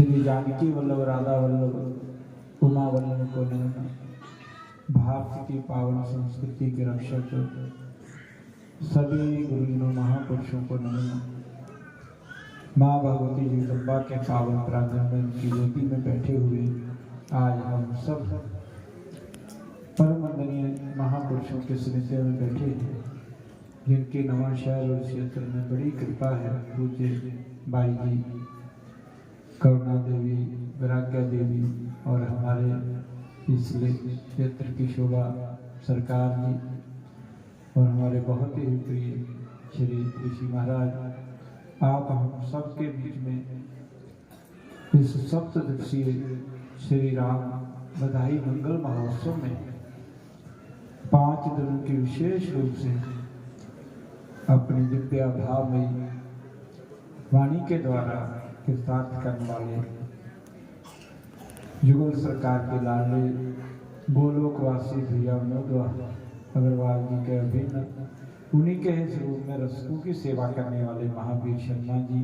श्री जानकी वल्लभ राधा वल्लभ उमा वल्लभ को नमन। भारत की पावन संस्कृति के रक्षक सभी गुरुजनों महापुरुषों को नमन। माँ भगवती जगदम्बा के पावन प्रांगण में उनकी गोदी में बैठे हुए आज हम सब परम वंदनीय महापुरुषों के स्मृति में बैठे हैं, जिनके नवा शहर और क्षेत्र में बड़ी कृपा है। पूज्य बाई जी, करुणा देवी, वैराग्या देवी और हमारे इसलिए क्षेत्र की शोभा सरकार जी और हमारे बहुत ही प्रिय श्री ऋषि महाराज, आप हम सब के बीच में इस सप्तदिवसीय श्री राम बधाई मंगल महोत्सव में 5 दिनों की विशेष रूप से अपनी दिव्य भाव में वाणी के द्वारा कृतार्थ करने वाले युगल सरकार के लाडले गोलोकवासी भैया विनोद अग्रवाल जी के अभिन्न, उन्हीं के स्वरूप में रसकों की सेवा करने वाले महावीर शर्मा जी,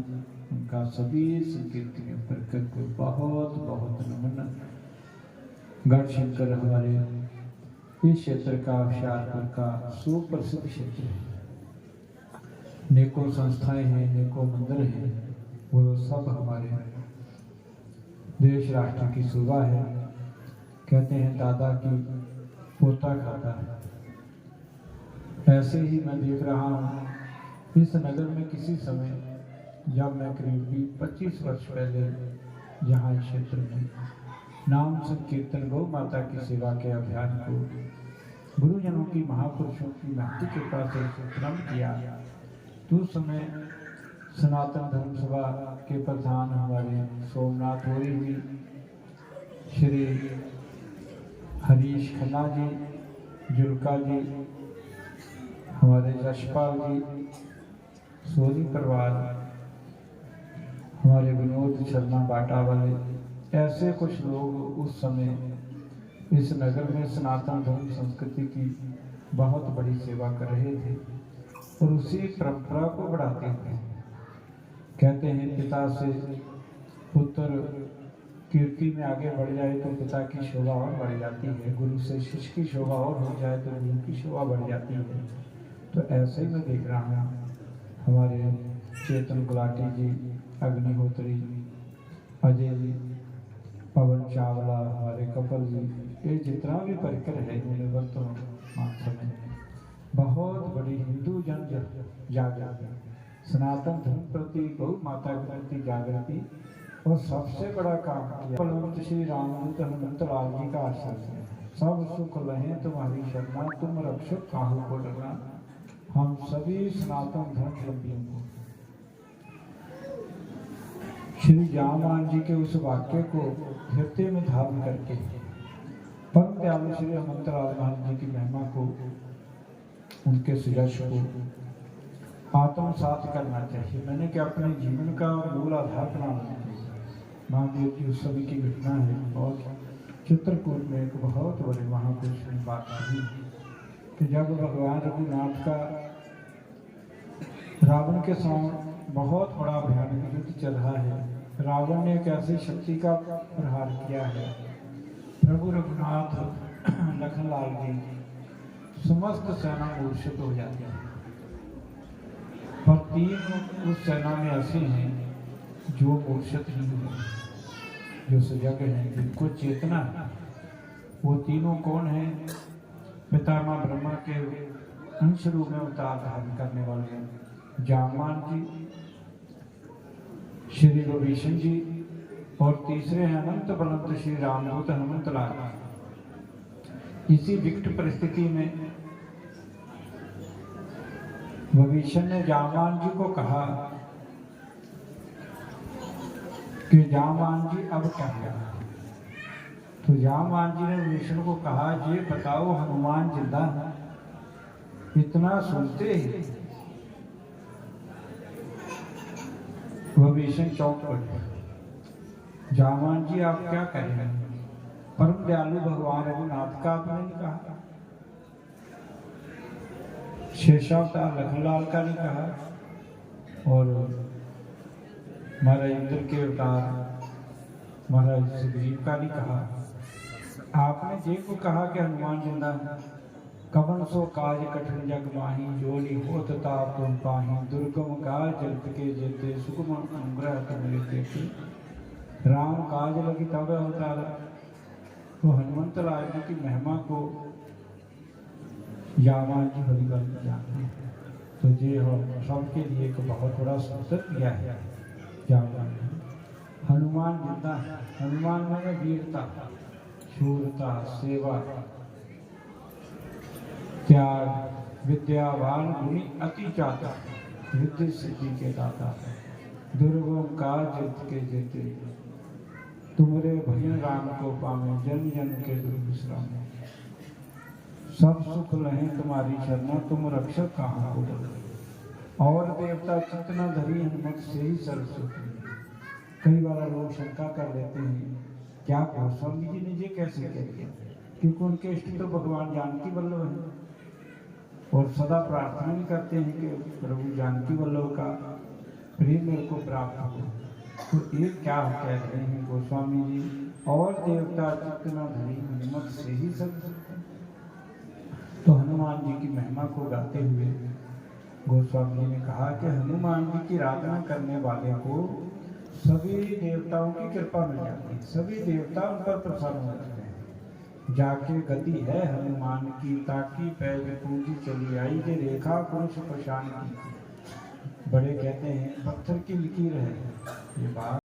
उनका सभी संकीर्तनियों पर को बहुत बहुत नमन। गढ़शंकर हमारे इस क्षेत्र का, होशियारपुर का सुप्रसिद्ध क्षेत्र है। नेकों संस्थाएं हैं, नेकों मंदिर हैं, वो सब हमारे देश राष्ट्र की शोभा है। कहते हैं दादा की पोता खाता है। ऐसे ही मैं देख रहा हूँ इस नगर में किसी समय जब मैं करीब 25 वर्ष पहले यहाँ इस क्षेत्र में नाम संकीर्तन गौ माता की सेवा के अभियान को गुरुजनों की, महापुरुषों की महती कृपा से प्रारंभ किया, तो उस समय सनातन धर्म सभा के प्रधान हमारे सोमनाथ होरी जी, श्री हरीश खन्ना जी, जुल्का जी, हमारे यशपाल जी, सोनी परिवार, हमारे विनोद शर्मा बाटा वाले, ऐसे कुछ लोग उस समय इस नगर में सनातन धर्म संस्कृति की बहुत बड़ी सेवा कर रहे थे और उसी परंपरा को बढ़ाते थे। कहते हैं पिता से पुत्र कीर्ति में आगे बढ़ जाए तो पिता की शोभा और बढ़ जाती है, गुरु से शिष्य की शोभा और हो जाए तो गुरु की शोभा बढ़ जाती है। तो ऐसे ही मैं देख रहा हूँ हमारे चेतन गुलाटी जी, अग्निहोत्री, अजय जी, पवन चावला, हमारे कपिल जी, ये जितना भी परिकर है, उन्हें वर्तमान समय बहुत बड़ी हिंदू जन जागृति, सनातन धर्म प्रति, गौ माता के प्रति जागृति और सबसे बड़ा काम किया। बलवंत श्री रामदूत हनुमंत लाल जी का आश्रम है। सब सुख लहे तुम्हारी शरणा, तुम रक्षक काहू को डरना। हम सभी सनातन धर्मावलंबियों को श्री जामान जी के उस वाक्य को हृदय में धारण करके परम दयालु श्री हनुमंत लाल महाराज जी की महिमा को, उनके सुयश को आत्मसात करना चाहिए। मैंने क्या अपने जीवन का मूल आधार बनाना चाहिए। महावीर जी उस समय की घटना है और चित्रकूट में एक बहुत बड़े महापुरुष ने बात कही कि जब भगवान रघुनाथ का रावण के साथ बहुत बड़ा भयानक युद्ध चल रहा है, रावण ने एक ऐसी शक्ति का प्रहार किया है, प्रभु रघुनाथ लखनलाल जी समस्त सेना मूर्छित हो जाती है, पर 3 उस सेना में ऐसे हैं जो मूर्छित नहीं हुए, जो सजग हैं, जिनको चेतना है। वो तीनों कौन है? पितामह ब्रह्मा के अंश रूप में अवतार धारण करने वाले जामान जी, श्री विभीषण जी और तीसरे हैं अनंत बलवंत श्री रामदूत हनुमंत लाल। इसी विकट परिस्थिति में विभीषण ने जामान जी को कहा कि जामान जी अब क्या है? तो जामान जी ने विभीषण को कहा, ये बताओ हनुमान जिंदा है? इतना सुनते ही विभीषण चौंक पड़े। जामान जी आप क्या करें? परम दयालु भगवान रघुनाथ का आपने नहीं कहा, शेषावतार लखनलाल का नहीं कहा, और हमारे इंद्र के अवतार महाराज सुग्रीव का ने कहा, आपने जे को कहा कि हनुमान जिंदा है। कवन सो काज कठिन जग माही, जोली होत ताप तुम पाही। दुर्गम काज जगत के जेते, सुगम अनुग्रह तुम्हारे देते। राम काज लगी तब अवतार। तो हनुमंत लाल जी की महिमा को जावान जी बड़ी बात जानते हैं। तो ये हम सबके लिए एक बहुत बड़ा संकट किया है। जावान हनुमान जिंदा है। हनुमान में वीरता, शूरता, सेवा, त्याग, विद्यावान गुणी अति चाता, विद्या सिद्धि के दाता। दुर्गम काज जगत के जेते, तुमरे भजन राम को पावे। जन जन के दुर्विश्राम, सब सुख लहे तुम्हारी शरणा। तुम रक्षक कहाँ को डरो। और देवता चितना धरी, हनुमत से ही सरस्वती। कई बार लोग शंका कर लेते हैं, क्या गोस्वामी जी ने ये कैसे कह दिया, क्योंकि उनके इष्ट तो भगवान जानकी वल्लभ है और सदा प्रार्थना भी करते हैं कि प्रभु जानकी वल्लभ का प्रेम मेरे को प्राप्त हो। तो ये क्या कह रहे हैं गोस्वामी जी, और देवता चितना धरी, हनुमत से ही सरस्वती। तो हनुमान जी की महिमा को गाते हुए गोस्वामी जी ने कहा कि हनुमान जी की आराधना करने वाले को सभी देवताओं की कृपा मिल जाती है। सभी देवता उन पर प्रसन्न हो जाते हैं। जाके गति है हनुमान की, ताकि पैज पूंजी चली आई। जे रेखा पुरुष प्रशान की। बड़े कहते हैं पत्थर की लकीर है ये बात।